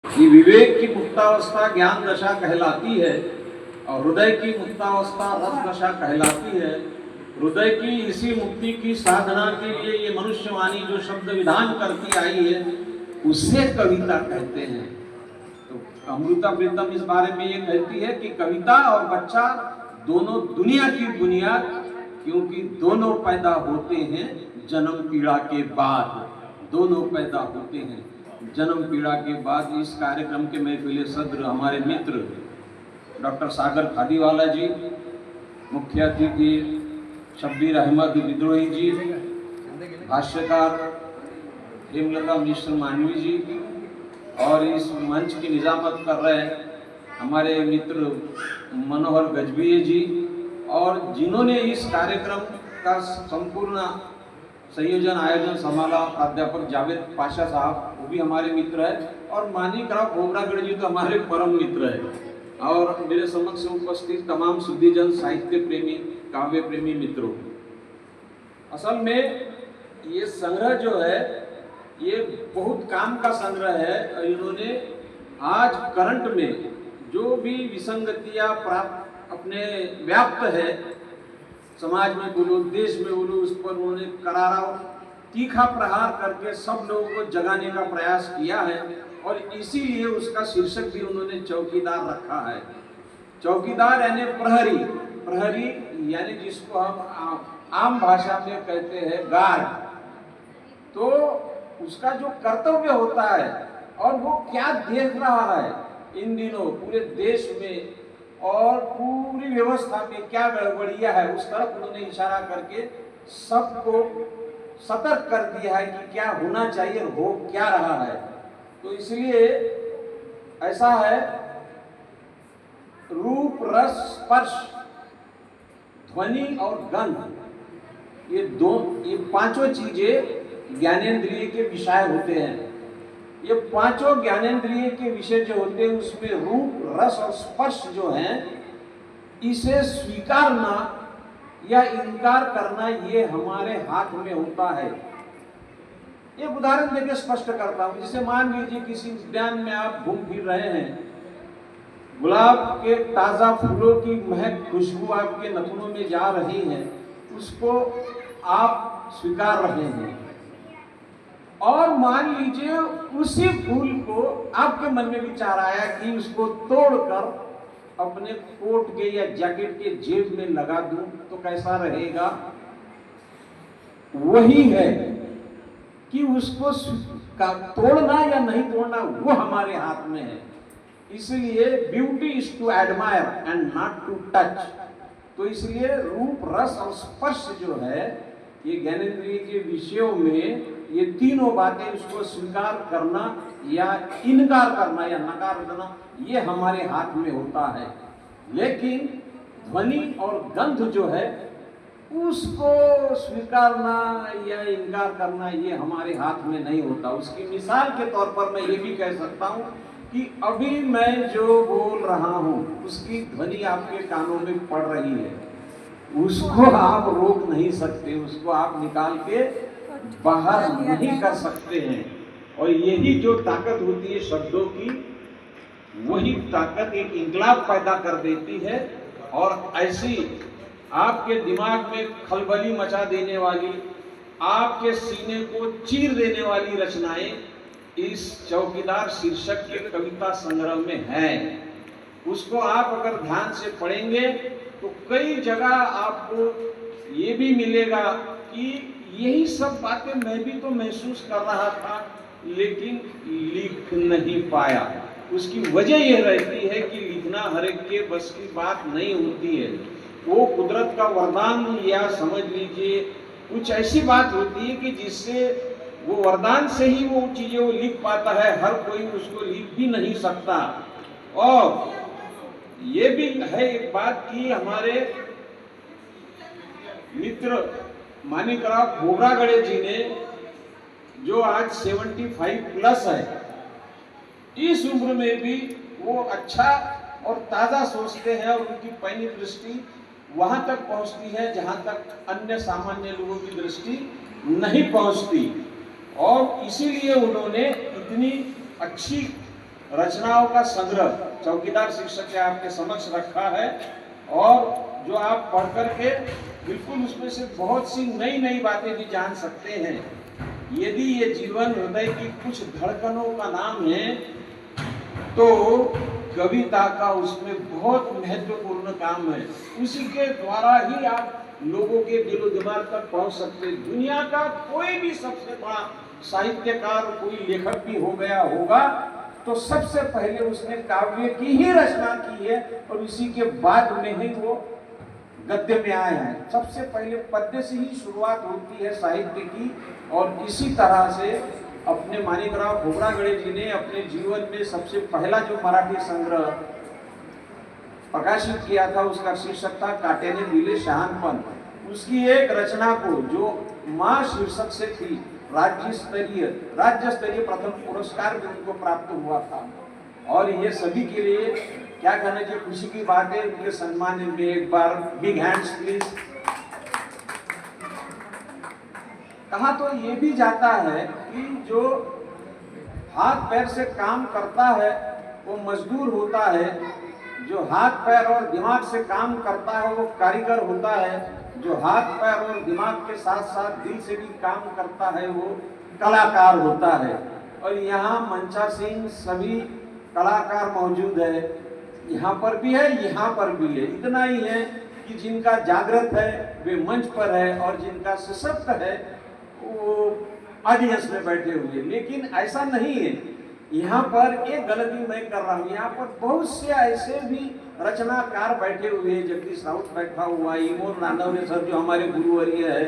कि विवेक की मुक्तावस्था ज्ञान दशा कहलाती है और हृदय की मुक्तावस्था रस दशा कहलाती है। हृदय की इसी मुक्ति की साधना के लिए ये मनुष्यवाणी जो शब्द विधान करती आई है उसे कविता कहते हैं। तो अमृता प्रीतम इस बारे में ये कहती है कि कविता और बच्चा दोनों दुनिया की बुनियाद, क्योंकि दोनों पैदा होते हैं जन्म पीड़ा के बाद। दोनों पैदा होते हैं जन्म पीड़ा के बाद। इस कार्यक्रम के महफिल सदर हमारे मित्र डॉक्टर सागर खादीवाला जी, मुख्य अतिथि शब्बीर अहमद विद्रोही जी, भाष्यकार हेमलता मिश्र मानवी जी, और इस मंच की निजामत कर रहे हैं हमारे मित्र मनोहर गजबीये जी, और जिन्होंने इस कार्यक्रम का संपूर्ण संयोजन आयोजन संभाला प्राध्यापक जावेद पाशा साहब, वो भी हमारे मित्र है, और मानीकराव भोगरागढ़ जी तो हमारे परम मित्र है, और मेरे समक्ष उपस्थित तमाम शुद्धिजन साहित्य प्रेमी काव्य प्रेमी मित्रों। असल में ये संग्रह जो है ये बहुत काम का संग्रह है। इन्होंने आज करंट में जो भी विसंगतियां प्राप्त अपने व्याप्त है समाज में बोलो देश में बोलो, उस पर उन्होंने करारा तीखा प्रहार करके सब लोगों को जगाने का प्रयास किया है, और इसीलिए उसका शीर्षक भी उन्होंने चौकीदार रखा है। चौकीदार यानी प्रहरी, प्रहरी यानी जिसको हम आम भाषा में कहते हैं गार्ड। तो उसका जो कर्तव्य होता है और वो क्या देख रहा है इन दिनों पूरे देश में और पूरी व्यवस्था में क्या गड़बड़िया है, उस तरफ उन्होंने इशारा करके सबको सतर्क कर दिया है कि क्या होना चाहिए और हो क्या रहा है। तो इसलिए ऐसा है, रूप रस स्पर्श ध्वनि और गंध, ये पांचों चीजें ज्ञानेंद्रिय के विषय होते हैं। ये पांचों ज्ञानेंद्रिय के विषय जो होते हैं उसमें रूप रस और स्पर्श जो है, इसे स्वीकारना या इनकार करना ये हमारे हाथ में होता है। एक उदाहरण देकर स्पष्ट करता हूं। जैसे मान लीजिए किसी उद्यान में आप घूम फिर रहे हैं, गुलाब के ताजा फूलों की महक खुशबू आपके नथुनों में जा रही है, उसको आप स्वीकार रहे हैं, और मान लीजिए उसी फूल को आपके मन में विचार आया कि उसको तोड़कर अपने कोट के या जैकेट के जेब में लगा दूं तो कैसा रहेगा। वही है कि उसको तोड़ना या नहीं तोड़ना वो हमारे हाथ में है। इसलिए beauty is to admire and not to touch. तो इसलिए रूप रस और स्पर्श जो है ये ज्ञानेंद्रिय के विषयों में ये तीनों बातें, उसको स्वीकार करना या इनकार करना या नकार देना, ये हमारे हाथ में होता है। लेकिन ध्वनि और गंध जो है उसको स्वीकारना या इनकार करना ये हमारे हाथ में नहीं होता। उसकी मिसाल के तौर पर मैं ये भी कह सकता हूँ कि अभी मैं जो बोल रहा हूँ उसकी ध्वनि आपके कानों में पड़ रही है, उसको आप रोक नहीं सकते, उसको आप निकाल के बाहर नहीं कर सकते हैं। और यही जो ताकत होती है शब्दों की, वही ताकत एक इंकलाब पैदा कर देती है, और ऐसी आपके दिमाग में खलबली मचा देने वाली, आपके सीने को चीर देने वाली रचनाएं इस चौकीदार शीर्षक के कविता संग्रह में हैं। उसको आप अगर ध्यान से पढ़ेंगे तो कई जगह आपको ये भी मिलेगा कि यही सब बातें मैं भी तो महसूस कर रहा था लेकिन लिख नहीं पाया। उसकी वजह यह रहती है कि लिखना हर एक के बस की बात नहीं होती है। वो कुदरत का वरदान या समझ लीजिए कुछ ऐसी बात होती है कि जिससे वो वरदान से ही वो चीजें वो लिख पाता है, हर कोई उसको लिख भी नहीं सकता। और ये भी है एक बात कि हमारे मित्र मानिकराव भोगरागढ़े जी ने, जो आज 75 प्लस है, इस उम्र में भी वो अच्छा और ताजा सोचते हैं, और उनकी पैनी दृष्टि वहां तक पहुंचती है जहां तक अन्य सामान्य लोगों की दृष्टि नहीं पहुंचती। और इसीलिए उन्होंने इतनी अच्छी रचनाओं का संग्रह चौकीदार शीर्षक के आपके समक्ष रखा है, और जो आप पढ़ करके बिल्कुल उसमें से बहुत सी नई नई बातें भी जान सकते हैं। यदि ये जीवन हृदय की कुछ धड़कनों का नाम है, तो कविता का उसमें बहुत महत्वपूर्ण काम है। उसी के द्वारा ही आप लोगों के दिलो दिमाग तक पहुंच सकते हैं। दुनिया का कोई भी सबसे बड़ा साहित्यकार, कोई लेखक भी हो गया होगा, तो सबसे पहले उसने काव्य की ही रचना की है, और इसी के बाद में ही वो गद्य में आए हैं। सबसे पहले पद्य से ही शुरुआत होती है साहित्य की, और इसी तरह से अपने माणिकराव खोब्रागडे जी ने अपने जीवन में सबसे पहला जो मराठी संग्रह प्रकाशित किया था, उसका शीर्षक था काटेने दिले शहानपण। उसकी एक रचना को, जो मां शीर्षक से थी, राज्य स्तरीय प्रथम पुरस्कार भी उनको प्राप्त हुआ था। और ये सभी के लिए क्या कहना चाहिए, खुशी की बात है। उनके सम्मान में एक बार बिग हैंड्स प्लीज। कहा तो ये भी जाता है कि जो हाथ पैर से काम करता है वो मजदूर होता है, जो हाथ पैर और दिमाग से काम करता है वो कारीगर होता है, जो हाथ पैर और दिमाग के साथ साथ दिल से भी काम करता है वो कलाकार होता है। और यहाँ मंचा सिंह सभी कलाकार मौजूद है, यहाँ पर भी है, यहाँ पर भी है। इतना ही है कि जिनका जागृत है वे मंच पर है, और जिनका सशक्त है वो ऑडियंस में बैठे हुए। लेकिन ऐसा नहीं है, यहाँ पर एक गलती मैं कर रहा हूँ, यहाँ पर बहुत से ऐसे भी रचनाकार बैठे हुए हैं। जगदीश राउत बैठा हुआ है, इमोन नानवरे सर जो हमारे गुरुवर्य है,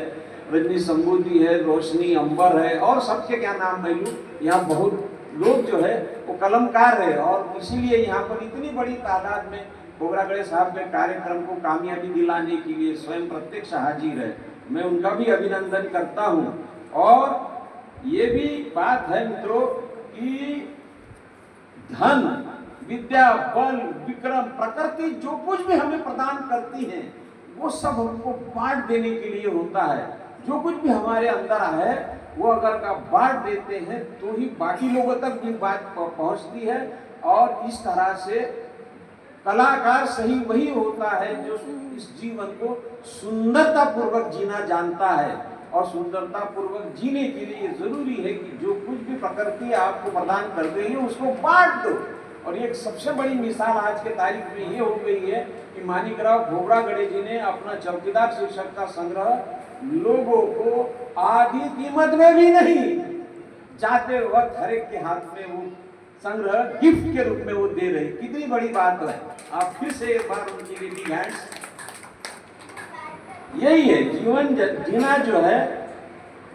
रजनी संबोधी है, रोशनी अंबर है, और सबके क्या नाम मैं लूँ। यहाँ बहुत लोग जो है वो कलमकार है, और इसीलिए यहाँ पर इतनी बड़ी तादाद में खोब्रागडे साहब के कार्यक्रम को कामयाबी दिलाने के लिए स्वयं प्रत्यक्ष हाजिर है। मैं उनका भी अभिनंदन करता हूँ। और ये भी बात है मित्रों कि धन, विद्या, बल, विक्रम, प्रकृति जो कुछ भी हमें प्रदान करती है वो सब हमको बांट देने के लिए होता है। जो कुछ भी हमारे अंदर है वो अगर का बांट देते हैं तो ही बाकी लोगों तक भी बात पहुंचती है। और इस तरह से कलाकार सही वही होता है जो इस जीवन को सुंदरता पूर्वक जीना जानता है। और सुंदरता पूर्वक जीने के लिए जरूरी है कि जो कुछ भी प्रकृति आपको प्रदान कर रही है उसको बांट दो। और एक सबसे बड़ी मिसाल आज के तारीख में ये हो गई है कि माणिकराव खोब्रागडे जी ने अपना चौकीदार शीर्षक का संग्रह लोगों को आधी कीमत में भी नहीं, जाते वक्त हर एक के हाथ में वो संग्रह गिफ्ट के रूप में वो दे रहे। कितनी बड़ी बात है। आप फिर से एक बार उनकी बिग हैंड्स। यही है जीवन जीना जो है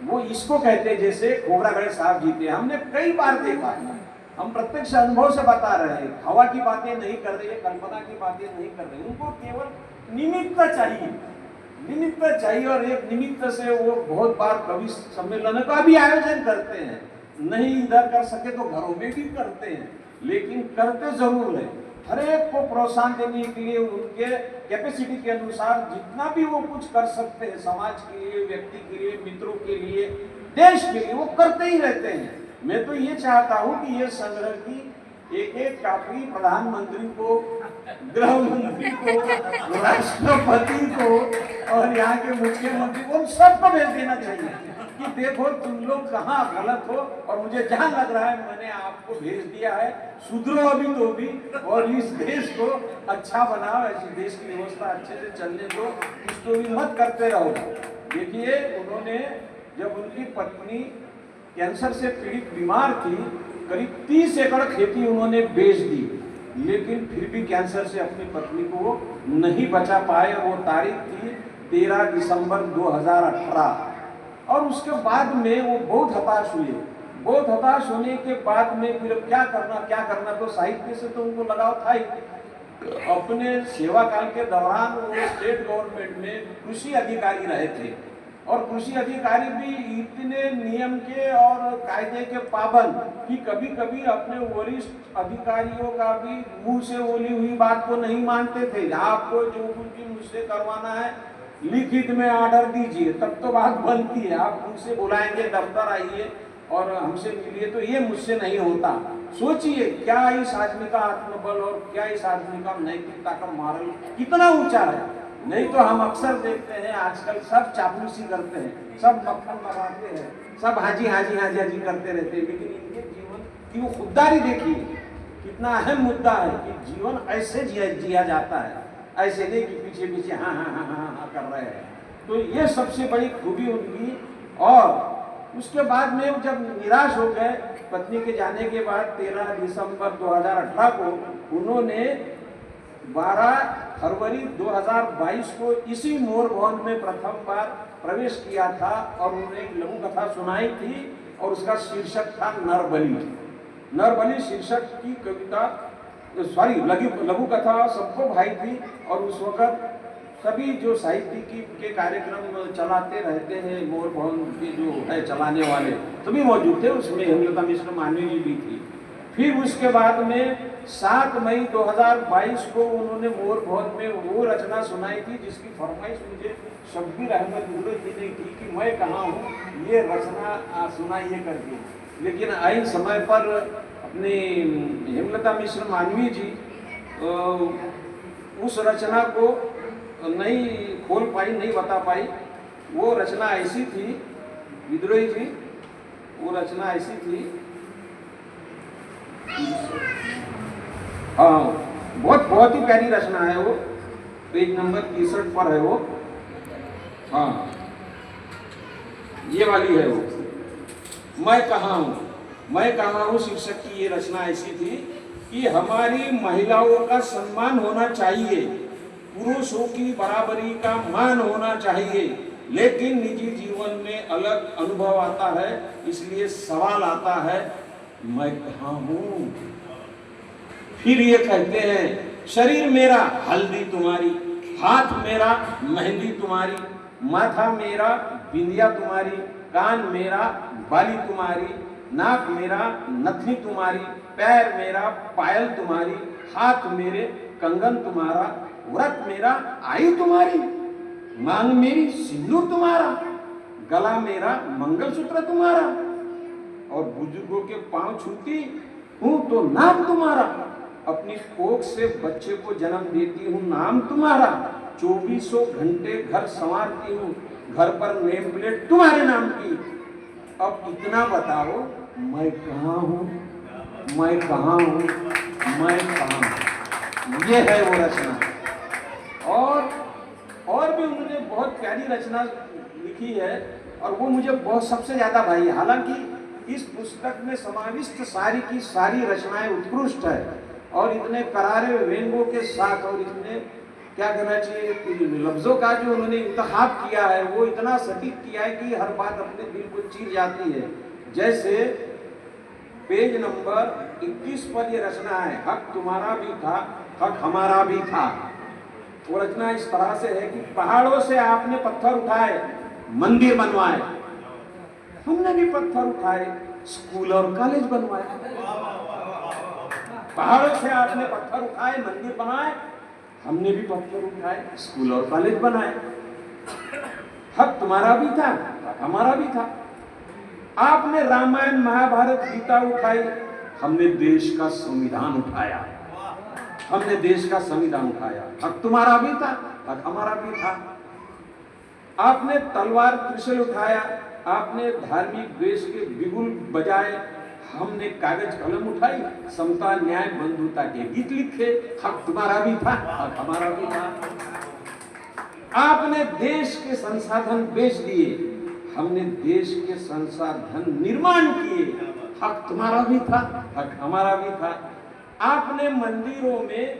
वो इसको कहते हैं, जैसे खोब्रागडे साहब जीते। हमने कई बार देखा है, हम प्रत्यक्ष अनुभव से बता रहे हैं, हवा की बातें नहीं कर रहे, कल्पना की बातें नहीं कर रहे। उनको केवल निमित्त चाहिए, निमित्त चाहिए। और एक निमित्त से वो बहुत बार कवि सम्मेलन का भी आयोजन करते हैं। नहीं इधर कर सके तो घरों में भी करते हैं, लेकिन करते जरूर है। हर एक को प्रोत्साहन देने के लिए उनके कैपेसिटी के अनुसार जितना भी वो कुछ कर सकते हैं समाज के लिए, व्यक्ति के लिए, मित्रों के लिए, देश के लिए, वो करते ही रहते हैं। मैं तो ये चाहता हूँ कि ये संग्रह की एक एक कापी प्रधानमंत्री को, गृह मंत्री को, राष्ट्रपति को और यहाँ के मुख्यमंत्री को सबको भेज देना चाहिए कि देखो तुम लोग कहाँ गलत हो, और मुझे जहाँ लग रहा है मैंने आपको भेज दिया है, सुधरो अभी तो भी, और इस देश को अच्छा बनाओ, ऐसी देश की व्यवस्था अच्छे से चलने दो, इसको भी मत करते रहो। देखिए उन्होंने, जब उनकी पत्नी कैंसर से पीड़ित बीमार थी, करीब 30 एकड़ खेती उन्होंने बेच दी, लेकिन फिर भी कैंसर से अपनी पत्नी को नहीं बचा पाए। वो तारीख थी 13 दिसंबर 2018। और उसके बाद में वो बहुत हताश हुए। बहुत हताश होने के बाद में फिर क्या करना, तो साहित्य से तो उनको लगाव था ही। अपने सेवा काल के दौरान वो स्टेट गवर्नमेंट में कृषि अधिकारी रहे थे, और कृषि अधिकारी भी इतने नियम के और कायदे के पाबंद कि कभी कभी अपने वरिष्ठ अधिकारियों का भी मुंह से बोली हुई बात को नहीं मानते थे। आपको जो कुछ भी मुझसे करवाना है लिखित में ऑर्डर दीजिए, तब तो बात बनती है। आप मुझसे बुलाएंगे, दफ्तर आइए और हमसे मिलिए, तो ये मुझसे नहीं होता। सोचिए क्या इस आदमी का आत्मबल और क्या इस आदमी का नैतिकता का मॉरल कितना ऊंचा है। नहीं तो हम अक्सर देखते हैं आजकल सब चापलूसी करते हैं, सब मक्खन लगाते हैं, सब हाजी हाजी हाजी हाजी करते रहते हैं, लेकिन इनके जीवन की वो खुददारी देखिए, कितना अहम मुद्दा है कि जीवन ऐसे जिया जाता है, ऐसे नहीं कि पीछे पीछे हाँ हाँ हाँ हाँ हाँ कर रहे हैं। तो ये सबसे बड़ी खूबी उनकी। और उसके बाद में जब निराश हो गए पत्नी के जाने के बाद 13 दिसंबर 2018 को उन्होंने 12 फरवरी 2022 को इसी मोर भवन में प्रथम बार प्रवेश किया था और उन्होंने एक लघु कथा सुनाई थी और उसका शीर्षक था नरबली। नरबली शीर्षक की कविता लघु कथा सबको भाई थी। और उस वक्त सभी जो साहित्यिकी के कार्यक्रम चलाते रहते हैं मोर भवन के जो है चलाने वाले सभी मौजूद थे, उसमें हेमलता मिश्र मानवी जी भी थी। फिर उसके बाद में 7 मई 2022 को उन्होंने मोर भवन में वो रचना सुनाई थी जिसकी फरमाइश मुझे शब्बीर अहमद गुरु जी ने की कि मैं कहाँ हूँ ये रचना सुनाइए करके। लेकिन आई समय पर अपने हेमलता मिश्र मानवी जी उस रचना को नहीं खोल पाई, नहीं बता पाई। वो रचना ऐसी थी विद्रोही जी, वो रचना ऐसी थी, हाँ बहुत ही प्यारी रचना है वो, पेज नंबर 63 पर है वो, हाँ ये वाली है वो, मैं कहाँ हूँ शीर्षक की ये रचना ऐसी थी कि हमारी महिलाओं का सम्मान होना चाहिए, पुरुषों की बराबरी का मान होना चाहिए, लेकिन निजी जीवन में अलग अनुभव आता है, इसलिए सवाल आता है मैं कहाँ हूँ। फिर ये कहते हैं शरीर मेरा हल्दी तुम्हारी, हाथ मेरा मेहंदी तुम्हारी, माथा मेरा बिंदिया तुम्हारी, कान मेरा बाली तुम्हारी, नाक मेरा नथनी तुम्हारी, पैर मेरा पायल तुम्हारी, हाथ मेरे कंगन तुम्हारा, व्रत मेरा आई तुम्हारी, मांग मेरी सिंदूर तुम्हारा, गला मेरा मंगलसूत्र तुम्हारा, और बुजुर्गों के पांव छूती हूं तो नाम तुम्हारा, अपनी कोख से बच्चे को जन्म देती हूँ नाम तुम्हारा, 2400 घंटे घर संवारती हूँ, घर पर नेम प्लेट तुम्हारे नाम की। अब इतना बताओ मैं कहाँ हूँ, मैं कहाँ हूँ, मैं कहाँ हूँ। ये है वो रचना। और भी उन्होंने बहुत प्यारी रचना लिखी है और वो मुझे बहुत सबसे ज्यादा भाई। हालांकि इस पुस्तक में समाविष्ट सारी की सारी रचनाएं उत्कृष्ट है और इतने करारे व्यंगों के साथ और इतने क्या कहना चाहिए लफ्जों का जो उन्होंने इंतखाब किया है वो इतना सटीक किया है कि हर बात अपने दिल को चीर जाती है। जैसे पेज नंबर 21 पर ये रचना है, हक तुम्हारा भी था हक हमारा भी था। वो रचना इस तरह से है कि पहाड़ों से आपने पत्थर उठाए मंदिर बनवाए, हमने भी पत्थर उठाए स्कूल और कॉलेज बनवाए। पहाड़ों से आपने पत्थर उठाए मंदिर बनाए, हमने भी पत्थर उठाए स्कूल और कॉलेज बनाए। हक तुम्हारा भी था हक हमारा भी था। आपने रामायण महाभारत गीता उठाई, हमने देश का संविधान उठाया, हमने देश का संविधान उठाया। हक तुम्हारा भी था हक हमारा भी था। आपने तलवार त्रिशूल उठाया, आपने धार्मिक द्वेष के बिगुल बजाए, हमने कागज कलम उठाई, समता न्याय बंधुता के गीत लिखे। हक तुम्हारा भी था हक हमारा भी था। आपने देश के संसाधन बेच दिए, हमने देश के संसाधन निर्माण किए। हक तुम्हारा भी था हक हमारा भी था। आपने मंदिरों में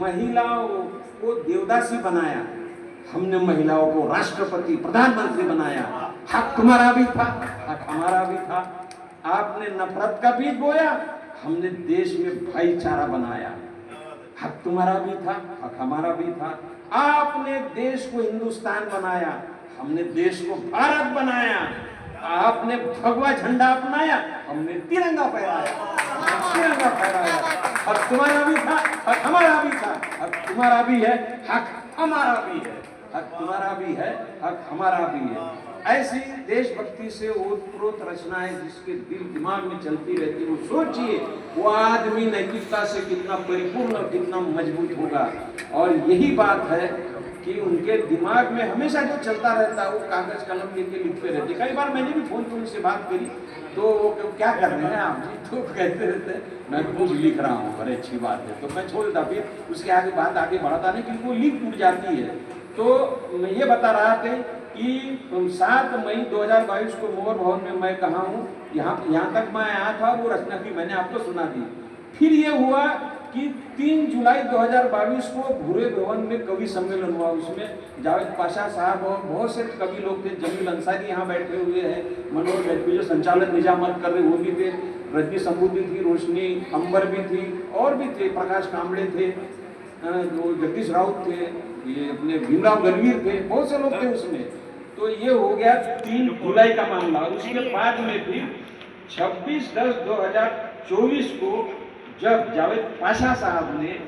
महिलाओं को देवदासी बनाया, हमने महिलाओं को राष्ट्रपति प्रधानमंत्री बनाया। हक तुम्हारा भी था हक हमारा भी था। आपने नफरत का बीज बोया, हमने देश में भाईचारा बनाया। हक तुम्हारा भी था हक हमारा भी था। आपने देश को हिंदुस्तान बनाया, हमने देश को भारत बनाया। आपने भगवा झंडा अपनाया, हमने तिरंगा फहराया, तिरंगा फहराया। हक तुम्हारा भी था हक हमारा भी था। हक तुम्हारा भी है हक हमारा भी है। हक तुम्हारा भी है हक हमारा भी है। ऐसी देशभक्ति से ओतप्रोत रचनाएं जिसके दिल दिमाग में चलती रहती, वो सोचिए वो आदमी नैतिकता से कितना परिपूर्ण और कितना मजबूत होगा। और यही बात है कि उनके दिमाग में हमेशा जो चलता रहता है वो कागज कलम लेके लिखते रहते। कई बार मैंने भी फोन पर उनसे बात करी तो वो क्या कर रहे हैं आप जी, तो कहते रहते हैं मैं कुछ लिख रहा हूँ, बड़े अच्छी बात है। तो मैं छोड़ देता, फिर उसके आगे बात आगे बढ़ाता नहीं क्योंकि वो लिंक टूट जाती है। तो मैं ये बता रहा था कि 7 मई 2022 को मोर भवन में मैं कहा हूँ, यहाँ तक मैं आया था, वो रचना की मैंने आपको सुना दी। फिर ये हुआ कि 3 जुलाई 2022 को भूरे भवन में कवि सम्मेलन हुआ। उसमें जावेद पाशा साहब और बहुत से कवि लोग थे, जमील अंसारी यहाँ बैठे हुए हैं, मनोज जो संचालक निजामत कर रहे वो भी थे, रजनी शंभू भी थी, रोशनी अंबर भी थी और भी थे, प्रकाश कांबड़े थे, जगदीश राउत थे, ये अपने भीमराव गढ़वीर थे, बहुत से लोग थे उसमें। तो ये हो गया 3 जुलाई का मामला। और उसके बाद में फिर 26/10/2024 को जब जावेद पाशा साहब ने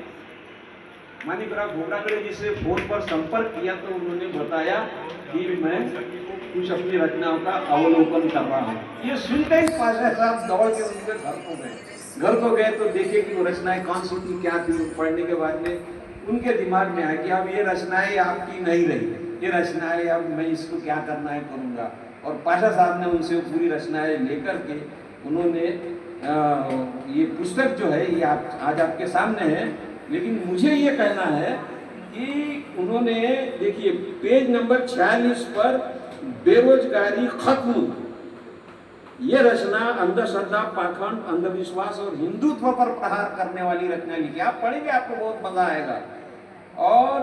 मानिकराव घोगरागड़े जी से फोन पर संपर्क किया तो उन्होंने बताया कि मैं कुछ अपनी रचनाओं का अवलोकन कर रहा हूँ। ये सुनते ही पाशा साहब दौड़ के उनके घर को गए तो देखे कि वो रचनाएं कौन सी थी, क्या थी। पढ़ने के बाद में उनके दिमाग में आया कि अब ये रचनाएं आपकी नहीं रही, ये रचनाएं अब मैं इसको क्या करना है करूँगा। और पाशा साहब ने उनसे पूरी रचनाएं लेकर के उन्होंने ये पुस्तक जो है ये आज आपके सामने है। लेकिन मुझे ये कहना है कि उन्होंने देखिए पेज नंबर 46 पर बेरोजगारी खत्म, ये रचना अंधश्रद्धा, पाखंड, अंधविश्वास और हिंदुत्व पर प्रहार करने वाली रचना लिखी। आप पढ़ेंगे आपको बहुत मजा आएगा। और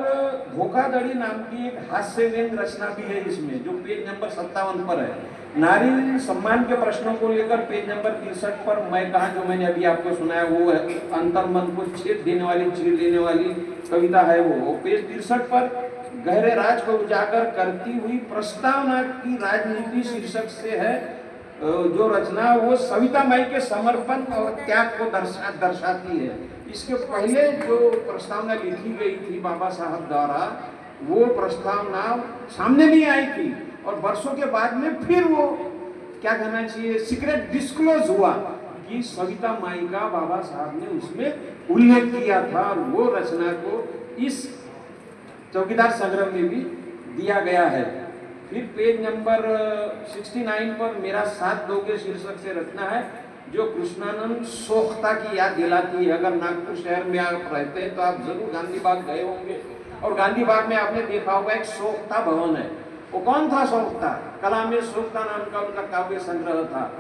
धोखाधड़ी नाम की एक हास्य व्यंग रचना भी है इसमें, जो पेज नंबर 57 पर है। नारी सम्मान के प्रश्नों को लेकर पेज नंबर 63 पर मैं कहा, जो मैंने अभी आपको सुनाया वो है अंतर्मन को छेद देने वाली, चीर देने वाली कविता है वो। पेज 63 पर गहरे राज को उजागर करती हुई प्रस्तावना की राजनीति शीर्षक से है जो रचना, वो सविता माई के समर्पण और त्याग को दर्शाती है। इसके पहले जो प्रस्तावना लिखी गई थी बाबा साहब द्वारा, वो प्रस्तावना सामने नहीं आई थी और वर्षों के बाद में फिर वो क्या कहना चाहिए सीक्रेट डिस्क्लोज हुआ कि सविता माई का बाबा साहब ने उसमें उल्लेख किया था। वो रचना को इस चौकीदार संग्रह में भी दिया गया है। फिर पेज नंबर 69 पर मेरा साथ दोगे शीर्षक से रचना है, जो कृष्णानंद सोख्ता की याद दिलाती है। अगर नागपुर शहर में आप रहते हैं तो आप जरूर गांधी बाग गए होंगे, और गांधी बाग में आपने देखा होगा एक सोख्ता भवन है। वो कौन था सोख्ता? कला में सोख्ता नाम का उनका काव्य संग्रह था।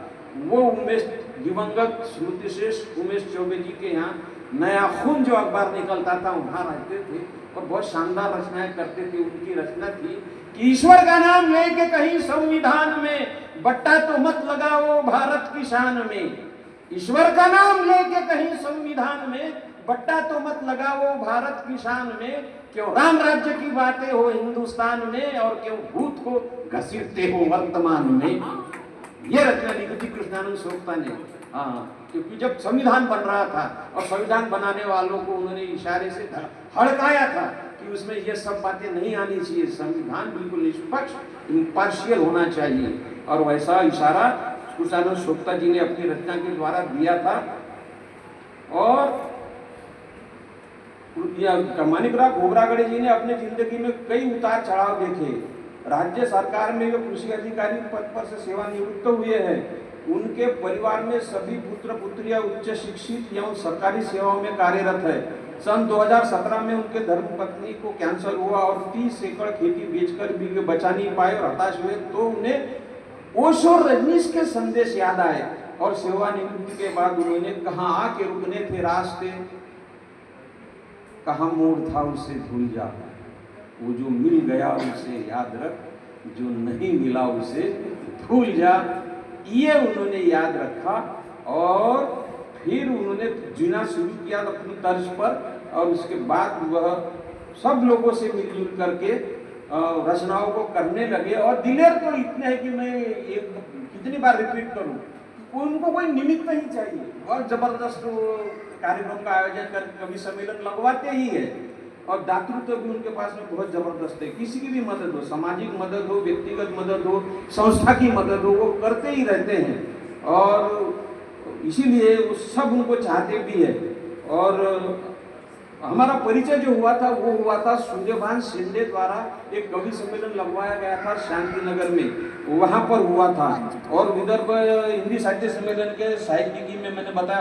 वो उमेश, दिवंगत स्मृतिश्रेष्ठ उमेश चौबे जी के यहाँ नया खून जो अखबार निकलता था वहाँ रहते थे और बहुत शानदार रचनाएं करते थे। उनकी रचना थी कि ईश्वर का नाम लेके कहीं संविधान में बट्टा तो मत लगाओ भारत की शान में। ईश्वर का नाम लेके कहीं संविधान में बट्टा तो मत लगाओ भारत की शान में। क्यों राम राज्य की बातें हो हिंदुस्तान में और क्यों भूत को घसीटते हो वर्तमान में। ये रचना लिखी थी कृष्णानंद सोख्ता ने। हाँ, क्योंकि जब संविधान बन रहा था और संविधान बनाने वालों को उन्होंने इशारे से हड़काया था कि उसमें ये सब बातें नहीं आनी चाहिए, संविधान बिल्कुल निष्पक्ष इम्पार्शियल होना चाहिए। और वैसा इशारा कृष्णानंद सोख्ता जी ने अपनी रचना के द्वारा दिया था। और मानिकराव घोगरागड़े जी ने अपने जिंदगी में कई उतार चढ़ाव देखे। राज्य सरकार में वे कृषि अधिकारी पद पर से सेवानिवृत्त हुए हैं। उनके परिवार में सभी पुत्र पुत्रियां उच्च शिक्षित या सरकारी सेवाओं में कार्यरत है। सन 2017 में उनके धर्मपत्नी को कैंसर हुआ और 30 एकड़ खेती बेचकर भी वे बचा नहीं पाए और हताश हुए। तो उन्हें ओशो और रजनीश के संदेश याद आए और सेवानिवृत्ति के बाद उन्होंने कहाँ आके रुकने थे रास्ते, कहाँ मोड़ था उसे भूल जा, वो जो मिल गया उसे याद रख, जो नहीं मिला उसे भूल जा। ये उन्होंने याद रखा और फिर उन्होंने जीना शुरू किया अपनी तर्ज पर। और उसके बाद वह सब लोगों से मिलजुल करके रचनाओं को करने लगे। और दिलेर तो इतने हैं कि मैं एक कितनी बार रिपीट करूं, उनको कोई निमित्त नहीं चाहिए और जबरदस्त कार्यक्रम का आयोजन कर कवि सम्मेलन लगवाते ही है। और दातृत्व भी उनके पास में बहुत जबरदस्त है। किसी की भी मदद हो, सामाजिक मदद हो, व्यक्तिगत मदद हो, संस्था की मदद हो, वो करते ही रहते हैं और इसीलिए वो सब उनको चाहते भी है। और हमारा परिचय जो हुआ था वो हुआ था सूर्यभान शिंदे द्वारा एक कवि सम्मेलन लगवाया गया था शांति नगर में, वहाँ पर हुआ था। और विदर्भ हिंदी साहित्य सम्मेलन के साहित्यिकी में मैंने बताया